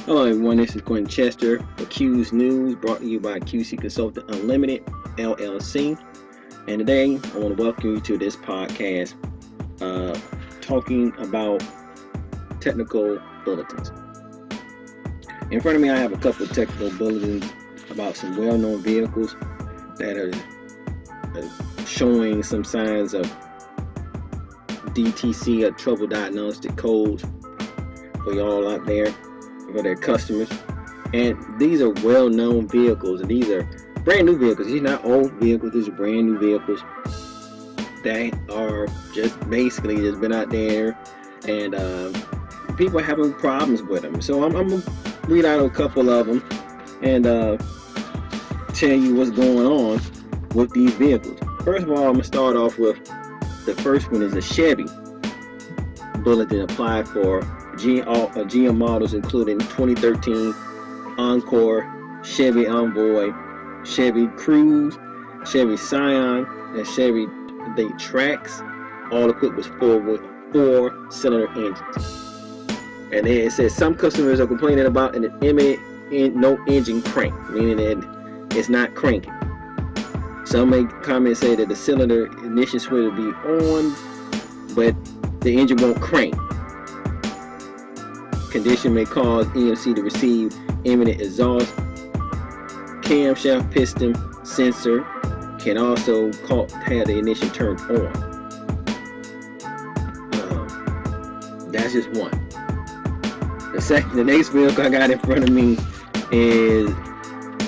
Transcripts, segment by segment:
Hello everyone, this is Quentin Chester for qfleetnews, brought to you by QC Consultant Unlimited, LLC. And today, I want to welcome you to this podcast talking about technical bulletins. In front of me, I have a couple of technical bulletins about some well-known vehicles that are showing some signs of DTC, or trouble diagnostic codes, for y'all out there, for their customers. And these are well-known vehicles, and these are brand new vehicles. These are not old vehicles, these are brand new vehicles that are just basically just been out there, and people are having problems with them. So I'm gonna read out a couple of them and tell you what's going on with these vehicles. First of all, I'm gonna start off with the first one. Is a Chevy bulletin applied for GM models, including 2013 Encore, Chevy Envoy, Chevy Cruze, Chevy Scion, and Chevy Trax, all equipped with four-cylinder engines. And then it says some customers are complaining about an imminent no engine crank, meaning that it's not cranking. Some may comment say that the cylinder ignition switch will be on, but the engine won't crank. Condition may cause EMC to receive imminent exhaust. Camshaft piston sensor can also have the ignition turned on. That's just one. The next vehicle I got in front of me is,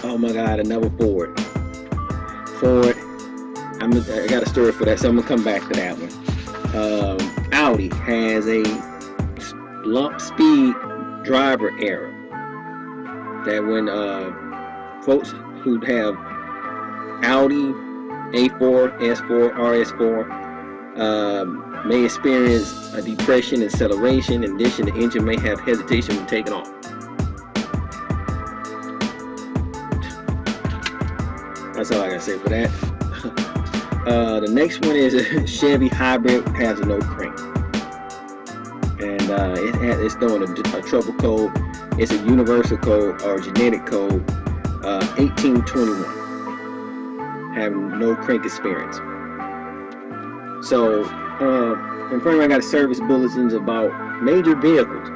oh my God, another Ford. I got a story for that, so I'm gonna come back to that one. Audi has a lump speed driver error that when folks who have Audi A4, S4, RS4 may experience a depression, acceleration. In addition, the engine may have hesitation when taking off. That's all I gotta say for that. The next one is a Chevy Hybrid has no crank, and it's throwing a trouble code. It's a universal code or genetic code 1821, having no crank experience. So in front of me, I got service bulletins about major vehicles.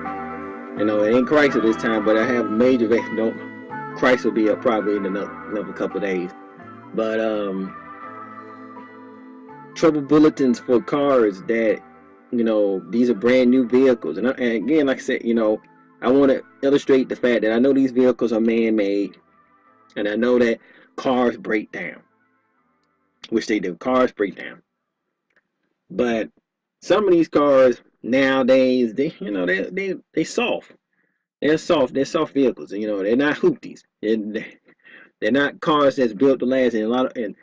You know, it ain't Chrysler this time, but I have major vehicles. Chrysler will be up probably in another couple of days. But trouble bulletins for cars that, you know, these are brand new vehicles. And again, like I said, you know, I want to illustrate the fact that I know these vehicles are man-made, and I know that cars break down, which they do. Cars break down. But some of these cars nowadays, they soft. They're soft. They're soft vehicles. You know, they're not hoopties. They're not cars that's built to last, and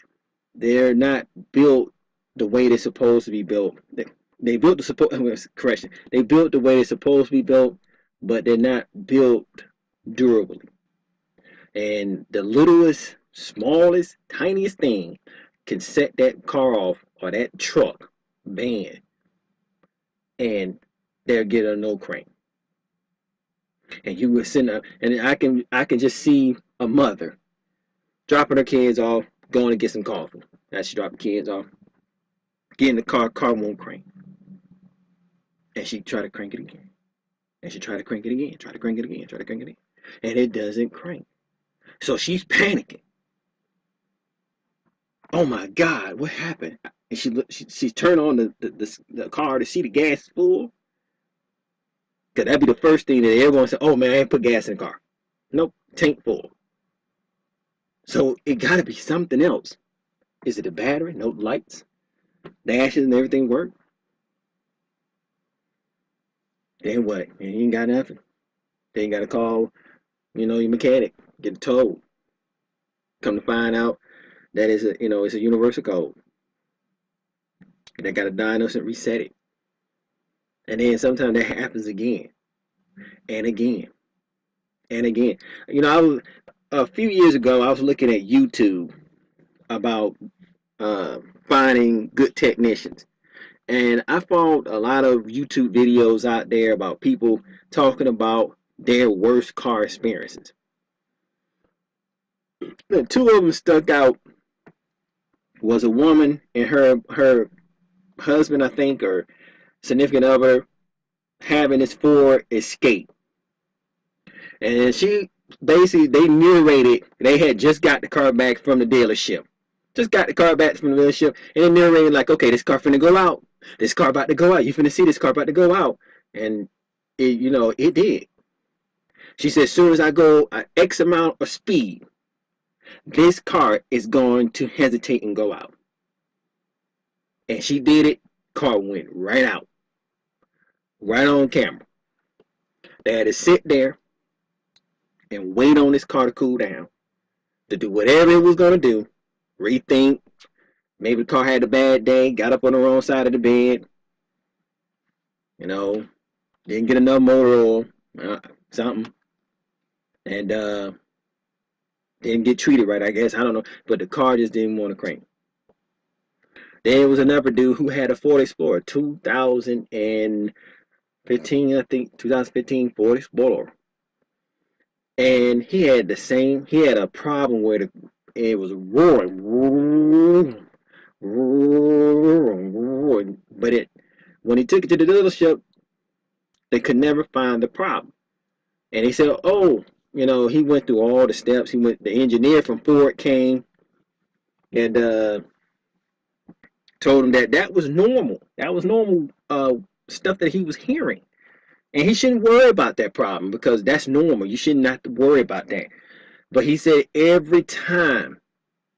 they're not built the way they're supposed to be built. They built They built the way they're supposed to be built, but they're not built durably. And the littlest, smallest, tiniest thing can set that car off, or that truck, van, and they'll get a no crank. And you were sitting up, and I can just see a mother dropping her kids off, going to get some coffee. As she dropped the kids off, get in the car won't crank. And she try to crank it again. And she try to crank it again, try to crank it again, try to crank it again. And it doesn't crank. So she's panicking. Oh my God, what happened? And she turned on the car to see the gas is full. Cause that'd be the first thing that everyone said, oh man, I ain't put gas in the car. Nope, tank full. So it gotta be something else. Is it the battery? No lights? Dashes and everything work? Then what? You ain't got nothing. Then you gotta call, your mechanic, get it towed. Come to find out that it's a universal code. They gotta diagnose and reset it. And then sometimes that happens again and again and again. A few years ago, I was looking at YouTube about finding good technicians. And I found a lot of YouTube videos out there about people talking about their worst car experiences. The two of them stuck out was a woman and her husband, I think, or significant other, having this Ford Escape. And she basically, they narrated they had just got the car back from the dealership. Just got the car back from the dealership, and they narrated like, okay, this car finna go out. This car about to go out. You finna see this car about to go out. And it did. She said, as soon as I go X amount of speed, this car is going to hesitate and go out. And she did it. Car went right out. Right on camera. They had to sit there and wait on this car to cool down, to do whatever it was going to do, rethink. Maybe the car had a bad day, got up on the wrong side of the bed, didn't get enough motor oil, something, and didn't get treated right, I guess. I don't know, but the car just didn't want to crank. Then there was another dude who had a Ford Explorer, 2015, I think, 2015 Ford Explorer. And he had a problem where it was roaring, but when he took it to the dealership, they could never find the problem. And he said, oh, he went through all the steps. The engineer from Ford came and told him that was normal. That was normal stuff that he was hearing. And he shouldn't worry about that problem because that's normal. You shouldn't have to worry about that. But he said every time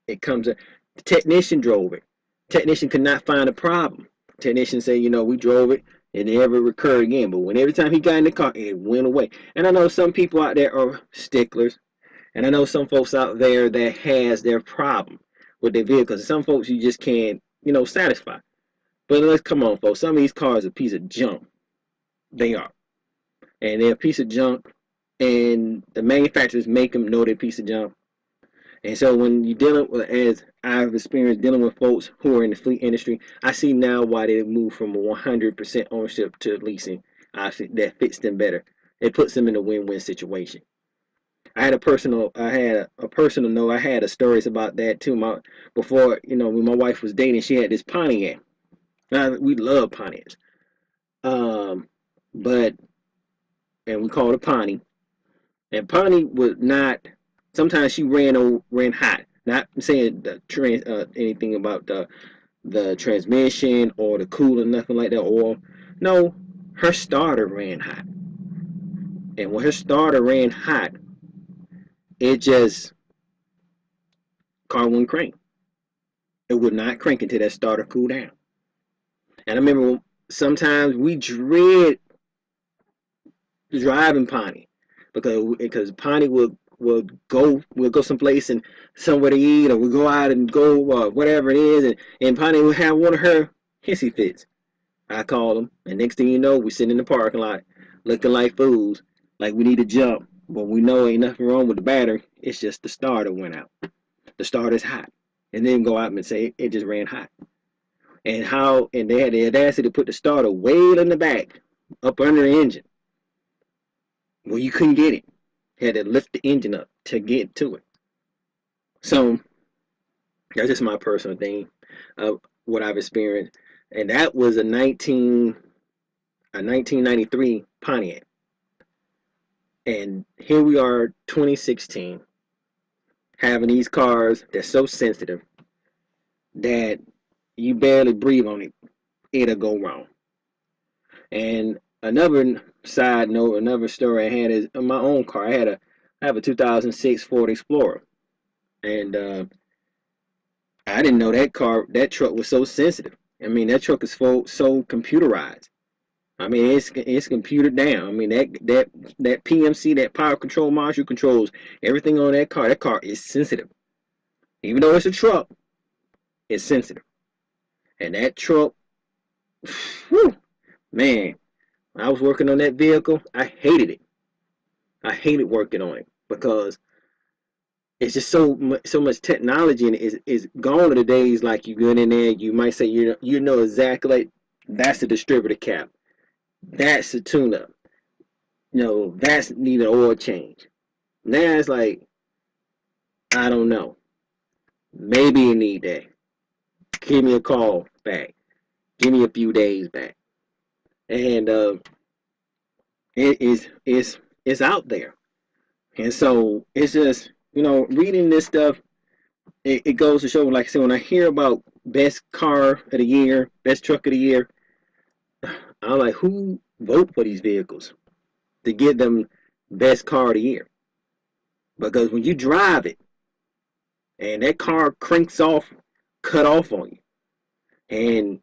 it comes up, the technician drove it. Technician could not find a problem. Technician said, we drove it. It never recurred again. But every time he got in the car, it went away. And I know some people out there are sticklers. And I know some folks out there that has their problem with their vehicles. Some folks you just can't, satisfy. But let's come on, folks. Some of these cars are a piece of junk. They are. And they're a piece of junk. And the manufacturers make them know they're a piece of junk. And so when you're dealing with, as I've experienced dealing with folks who are in the fleet industry, I see now why they move from 100% ownership to leasing. That fits them better. It puts them in a win-win situation. I had a personal note. I had stories about that too. Before, when my wife was dating, she had this Pontiac. Now, we love Pontiacs. And we called it Ponty. And Ponty was not. Sometimes she ran hot. Not saying anything about the transmission or the cooler, nothing like that. Or no, her starter ran hot. And when her starter ran hot, it just car wouldn't crank. It would not crank until that starter cooled down. And I remember sometimes we dread driving Ponty because Ponty we'll go someplace and somewhere to eat, or we'll go out and go whatever it is, and Ponty will have one of her hissy fits. I call them, and next thing you know, we sitting in the parking lot looking like fools, like we need to jump, but we know ain't nothing wrong with the battery. It's just the starter went out. The starter's hot, and then go out and say it just ran hot. And they had the audacity to put the starter way in the back, up under the engine, well, you couldn't get it. Had to lift the engine up to get to it. So that's just my personal thing of what I've experienced. And that was a 1993 Pontiac. And here we are, 2016, having these cars that's so sensitive that you barely breathe on it, it'll go wrong. And another side note, another story I had is my own car. I have a 2006 Ford Explorer, and I didn't know that truck was so sensitive. I mean, that truck is so computerized. I mean, it's computered down. I mean, that PMC, that power control module, controls everything on that car. That car is sensitive. Even though it's a truck, it's sensitive. And that truck, whew, man, I was working on that vehicle. I hated it. I hated working on it because it's just so much technology, and it's gone to the days like you get in there, you might say you know exactly, like, that's the distributor cap, that's the tune-up, that's needed an oil change. Now it's like, I don't know. Maybe you need that. Give me a call back. Give me a few days back. And it's out there. And so it's just, reading this stuff, it goes to show, like I said, when I hear about best car of the year, best truck of the year, I'm like, who vote for these vehicles to get them best car of the year? Because when you drive it and that car cranks off, cut off on you, and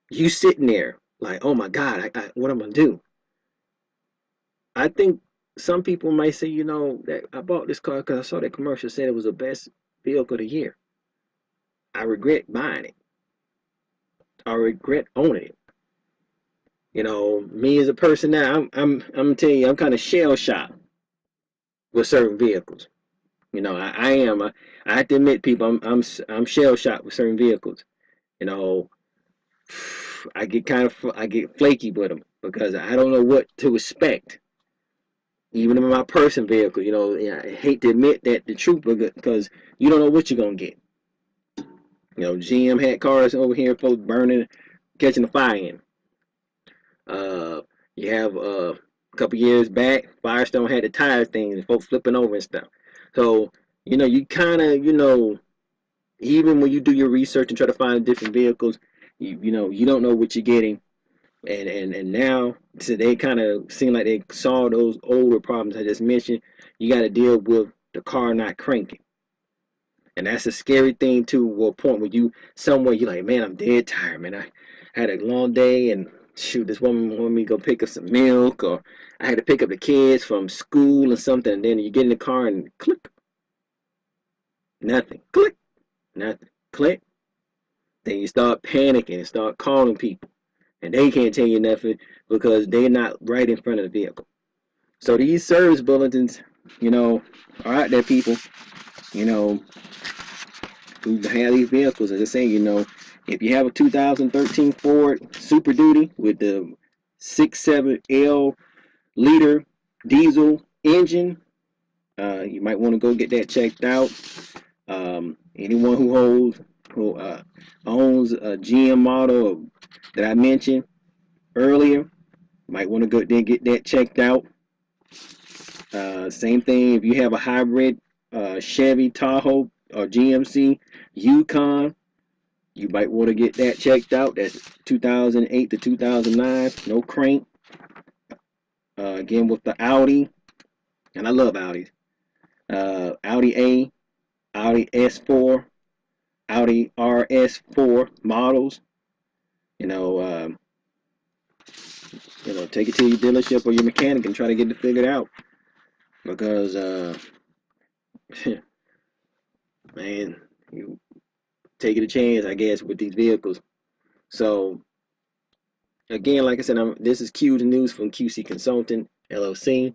you sitting there like, oh my God, what am I gonna do? I think some people might say, that I bought this car because I saw that commercial said it was the best vehicle of the year. I regret buying it. I regret owning it. Me as a person now, I'm gonna tell you, I'm kind of shell shocked with certain vehicles. I am. I have to admit, people, I'm shell shocked with certain vehicles. You know, I get flaky with them because I don't know what to expect. Even in my person vehicle, I hate to admit that the truth, because you don't know what you're gonna get. GM had cars over here folks burning, catching a fire in. You have a couple years back, Firestone had the tire things and folks flipping over and stuff. So, you kind of, even when you do your research and try to find different vehicles, you don't know what you're getting. And now, so they kind of seem like they solved those older problems I just mentioned. You got to deal with the car not cranking. And that's a scary thing too, a point where you somewhere you're like, man, I'm dead tired, man. I had a long day, and shoot, this woman wanted me to go pick up some milk, or I had to pick up the kids from school or something, and then you get in the car and click, nothing. Click, nothing. Click. Then you start panicking and start calling people. And they can't tell you nothing because they're not right in front of the vehicle. So these service bulletins, are out there, people, you know, who have these vehicles. As I say, if you have a 2013 Ford Super Duty with the 6.7L liter diesel engine, you might want to go get that checked out. Anyone who owns a GM model that I mentioned earlier might want to go there and get that checked out. Same thing if you have a hybrid Chevy Tahoe or GMC Yukon, you might want to get that checked out. That's 2008 to 2009, no crank. Again with the Audi, and I love Audis. Audi A, Audi S4, Audi RS4 models. You know, take it to your dealership or your mechanic and try to get it figured out. Because, man, you taking a chance, I guess, with these vehicles. So, again, like I said, this is Q News from QC Consultant LLC,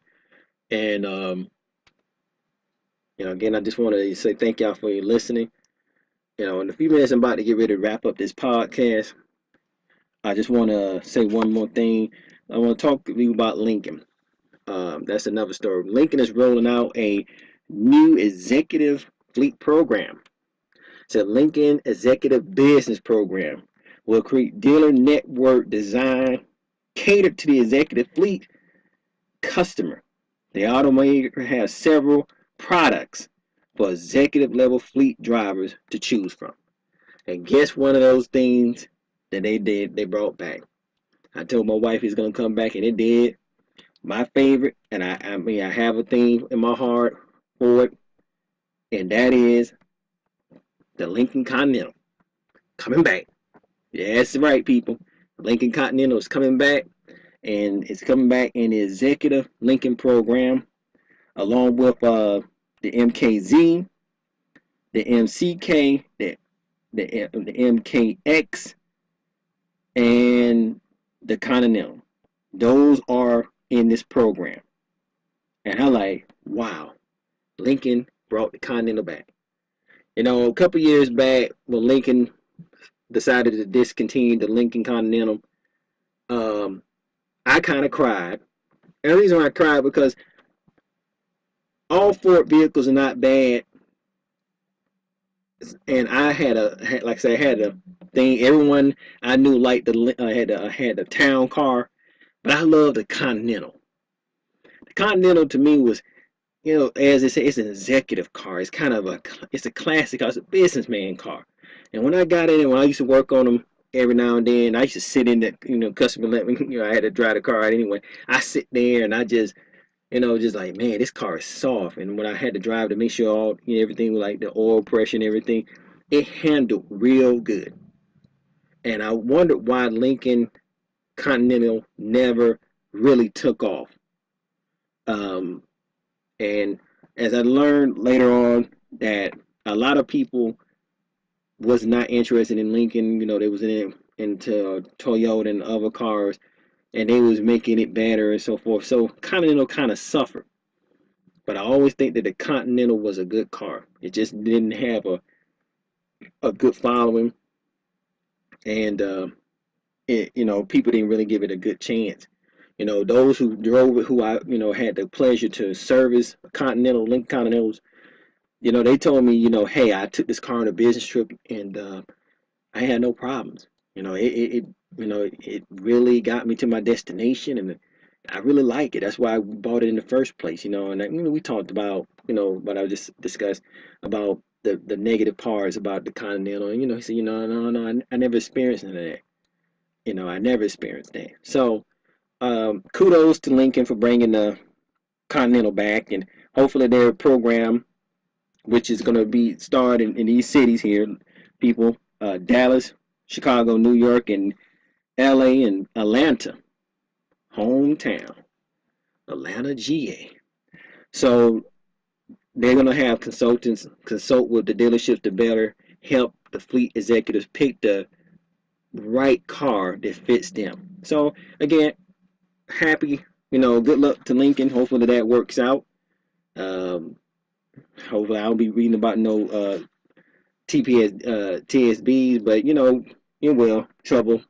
and again, I just want to say thank y'all for your listening. In a few minutes, I'm about to get ready to wrap up this podcast. I just want to say one more thing. I want to talk to you about Lincoln. That's another story. Lincoln is rolling out a new executive fleet program. It's a Lincoln Executive Business Program. Will create dealer network design catered to the executive fleet customer. The automaker has several products for executive level fleet drivers to choose from. And guess one of those things that they brought back. I told my wife it's gonna come back, and it did. My favorite, and I have a thing in my heart for it, and that is the Lincoln Continental coming back. Yeah, that's right, people. Lincoln Continental is coming back, and it's coming back in the Executive Lincoln program, along with the MKZ, the MCK, the MKX, and the Continental. Those are in this program. And I'm like, wow, Lincoln brought the Continental back. A couple years back, when Lincoln decided to discontinue the Lincoln Continental, I kind of cried And the reason why I cried because all Ford vehicles are not bad, and I like I said, I had a thing. Everyone I knew liked I had the town car, but I love the Continental. The Continental to me was, as they say, it's an executive car. It's kind of it's a classic car. It's a businessman car. And when I got in it, when I used to work on them every now and then, I used to sit in the, customer let me, I had to drive the car out anyway. I sit there and I just, just like, man, this car is soft. And when I had to drive to make sure all, everything was like the oil pressure and everything, it handled real good. And I wondered why Lincoln Continental never really took off. Um, and as I learned later on that a lot of people was not interested in Lincoln, they was into Toyota and other cars, and they was making it better and so forth. So Continental kind of suffered. But I always think that the Continental was a good car. It just didn't have a good following, and people didn't really give it a good chance. Those who drove it, who I had the pleasure to service Continental, Lincoln Continentals, they told me, hey, I took this car on a business trip and I had no problems. It really got me to my destination, and I really like it. That's why I bought it in the first place. And we talked about, what I just discussed about the negative parts about the Continental, and he said, no, I never experienced none of that. I never experienced that. So kudos to Lincoln for bringing the Continental back, and hopefully their program, which is going to be started in these cities here, people, Dallas, Chicago, New York, and LA, and Atlanta, hometown, Atlanta, GA. So they're going to have consultants consult with the dealerships to better help the fleet executives pick the right car that fits them. So again, happy, good luck to Lincoln. Hopefully that works out. Um, Hopefully I'll be reading about no TSBs, but it will. Trouble,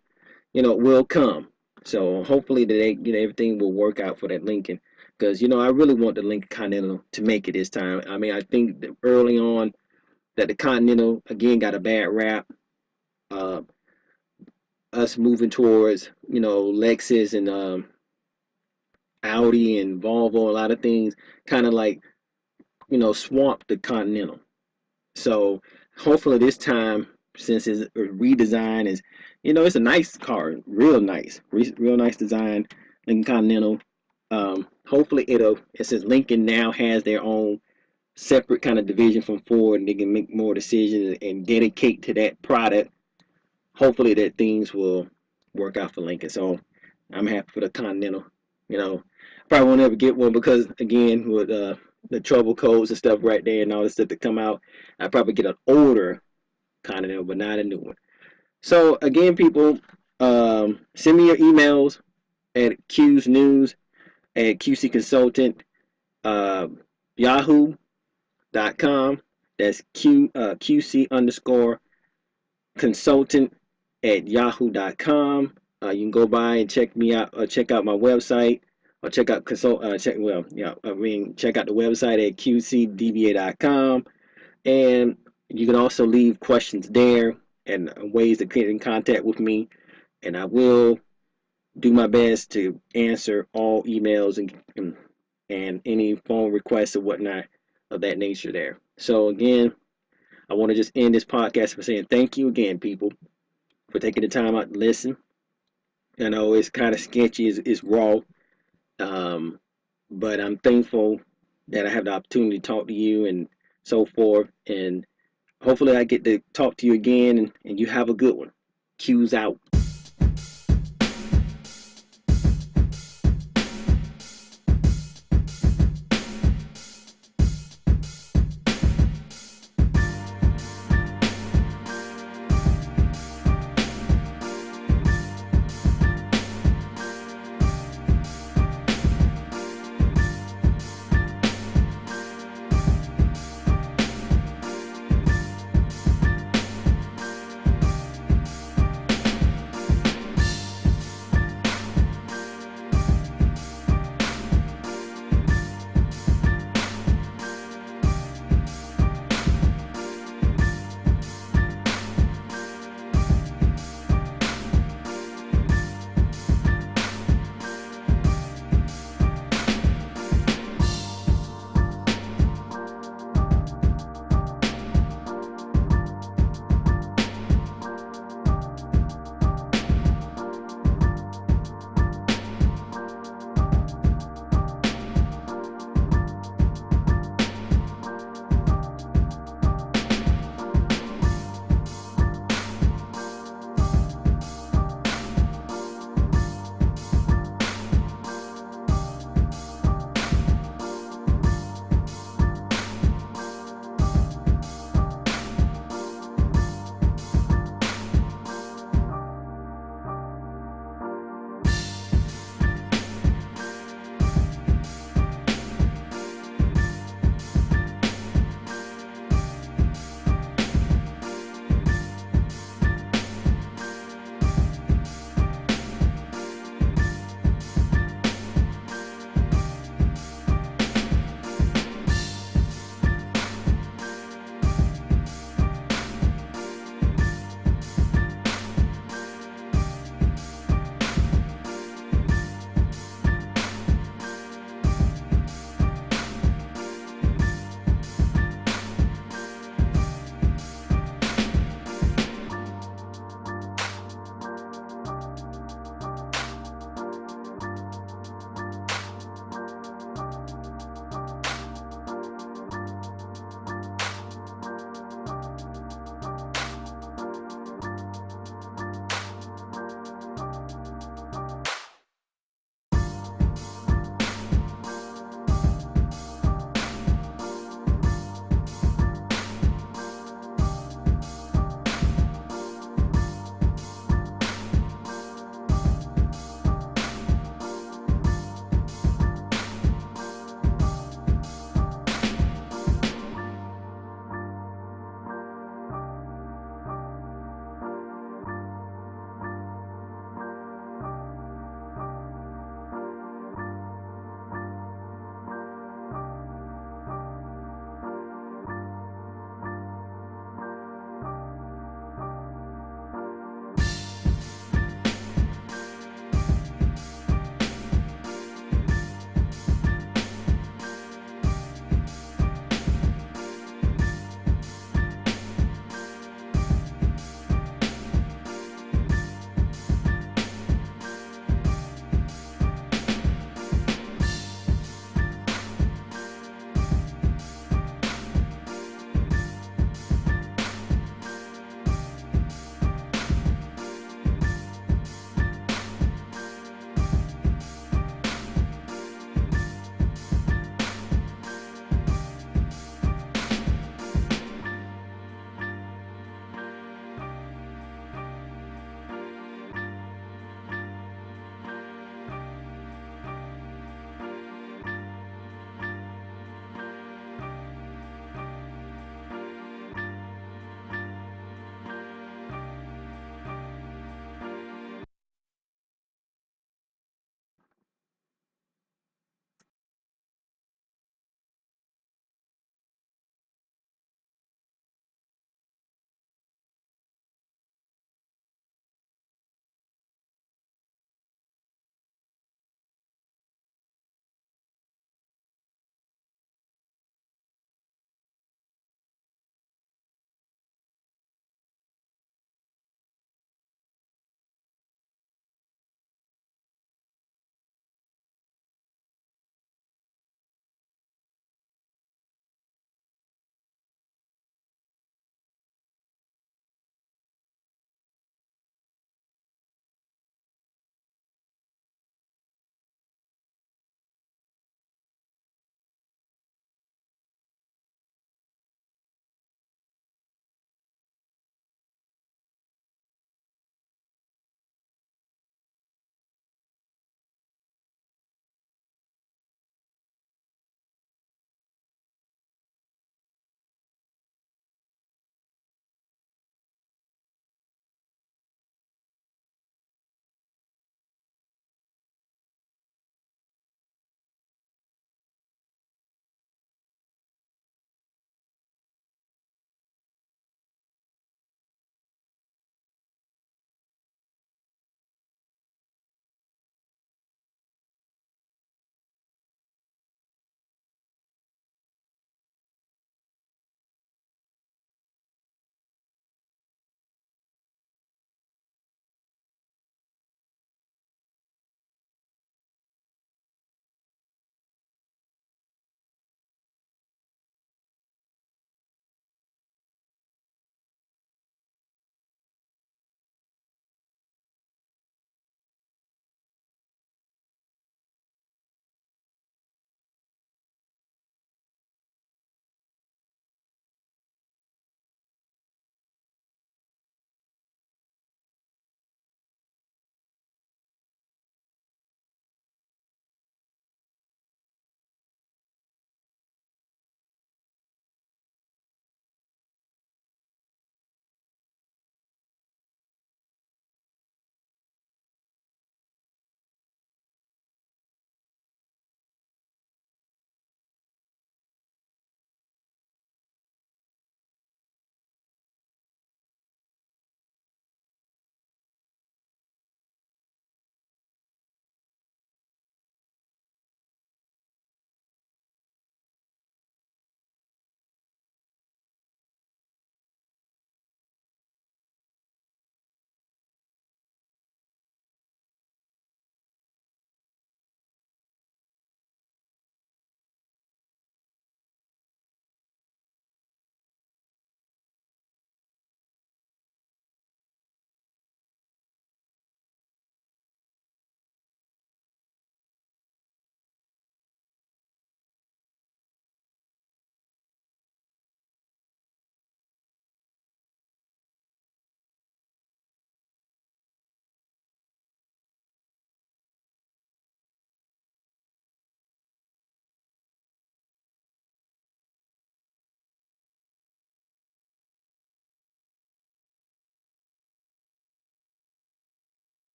will come. So hopefully that everything will work out for that Lincoln, because I really want the Lincoln Continental to make it this time. I mean, I think that early on that the Continental again got a bad rap. Uh, us moving towards Lexus and Audi and Volvo, a lot of things kind of like swamped the Continental. So hopefully this time, since it's a redesign, is it's a nice car, real nice, real nice design, Lincoln Continental. Hopefully since Lincoln now has their own separate kind of division from Ford, and they can make more decisions and dedicate to that product. Hopefully that things will work out for Lincoln. So I'm happy for the Continental. Probably won't ever get one because again with the trouble codes and stuff right there and all this stuff to come out, I probably get an older Continental, but not a new one. So again, people, send me your emails at Q's News at QC Consultant, yahoo.com. That's QC underscore consultant at yahoo.com. You can go by and check me out, or check out my website, or check out check out the website at qcdba.com, and you can also leave questions there and ways to get in contact with me, and I will do my best to answer all emails and any phone requests or whatnot of that nature there. So again, I want to just end this podcast by saying thank you again, people, for taking the time out to listen. I know it's kind of sketchy, it's raw, but I'm thankful that I have the opportunity to talk to you and so forth. And hopefully I get to talk to you again, and you have a good one. Q's out.